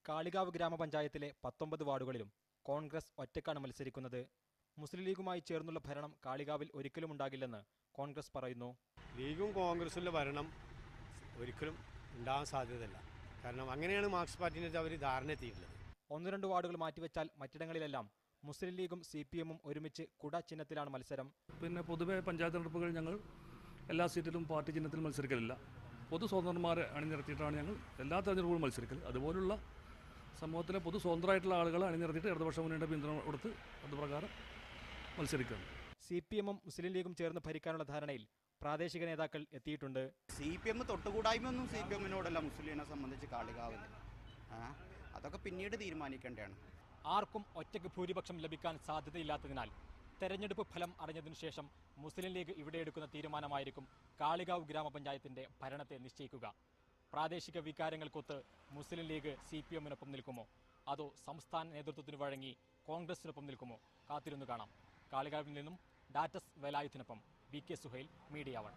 കാളികാവ് ഗ്രാമപഞ്ചായത്തിലെ 19 വാർഡുകളിലും കോൺഗ്രസ് ഒറ്റക്കാണ് മത്സരിക്കുന്നത്. മുസ്ലിം ലീഗുമായി ചേർന്നുള്ള ഭരണം കാളികാവിൽ ഒരിക്കലും ഉണ്ടാകില്ലെന്ന് കോൺഗ്രസ് പറയുന്നു. ലീഗും കോൺഗ്രസിലെ ഭരണം ഒരിക്കലും ഉണ്ടാകാൻ സാധ്യതയില്ല. കാരണം അങ്ങനെയാണ് മാർക്സിസ്റ്റ് പാർട്ടിനെ അവർ ധാരണ എത്തിയിട്ടുള്ളത്. 1-2 വാർഡുകൾ മാറ്റിവെച്ചാൽ മറ്റിടങ്ങളിലെല്ലാം മുസ്ലിം ലീഗും CPM-ഉം ഒരുമിച്ച് കുട ചിഹ്നത്തിലാണ് മത്സരം. പിന്നെ പൊതുവെ പഞ്ചായത്ത് തെരഞ്ഞെടുപ്പുകൾ ഞങ്ങൾ എല്ലാ സീറ്റിലും പാർട്ടി ചിഹ്നത്തിൽ മത്സരിക്കലില്ല. പൊതു സ്വതന്ത്രന്മാരെ അണിനിരത്തിയിട്ടാണ് ഞങ്ങൾ എല്ലാ തെരഞ്ഞെടുപ്പുകളും മത്സരിക്കൽ. അതുപോലുള്ള സമൂഹത്തിലെ പൊതു സ്വതന്ത്രമായിട്ടുള്ള ആളുകളെ അണിനിരത്തിയിട്ട് ഇടതുപക്ഷ മുന്നണിയുടെ പിന്തുണ കൊടുത്ത് അതുപ്രകാരം മത്സരിക്കുന്നു. CPM-ഉം മുസ്ലിം ലീഗും ചേർന്ന് ഭരിക്കാനുള്ള ധാരണയിൽ പ്രാദേശിക നേതാക്കൾ എത്തിയിട്ടുണ്ട്. CPM തൊട്ടുകൂടായ്മയൊന്നും CPM-നോടല്ല മുസ്ലിമിനെ സംബന്ധിച്ച് കാളികാവിൽ. അതൊക്കെ പിന്നീട് തീരുമാനിക്കേണ്ടതാണ്. ആർക്കും ഒറ്റയ്ക്ക് ഭൂരിപക്ഷം ലഭിക്കാൻ സാധ്യതയില്ലാത്തതിനാൽ തെരഞ്ഞെടുപ്പ് ഫലം അറിഞ്ഞതിനു ശേഷം മുസ്ലിം ലീഗ് ഇവിടെ എടുക്കുന്ന തീരുമാനമായിരിക്കും കാളികാവ് ഗ്രാമപഞ്ചായത്തിന്റെ ഭരണത്തെ നിശ്ചയിക്കുക. പ്രാദേശിക വികാരങ്ങൾക്കൊത്ത് മുസ്ലിം ലീഗ് CPM-നൊപ്പം നിൽക്കുമോ, അതോ സംസ്ഥാന നേതൃത്വത്തിന് വഴങ്ങി കോൺഗ്രസിനൊപ്പം നിൽക്കുമോ? കാത്തിരുന്നു കാണാം. കാളികാവിൽ നിന്നും ഡാറ്റസ് വേലായുധനൊപ്പം VK സുഹൈൽ, മീഡിയ 1.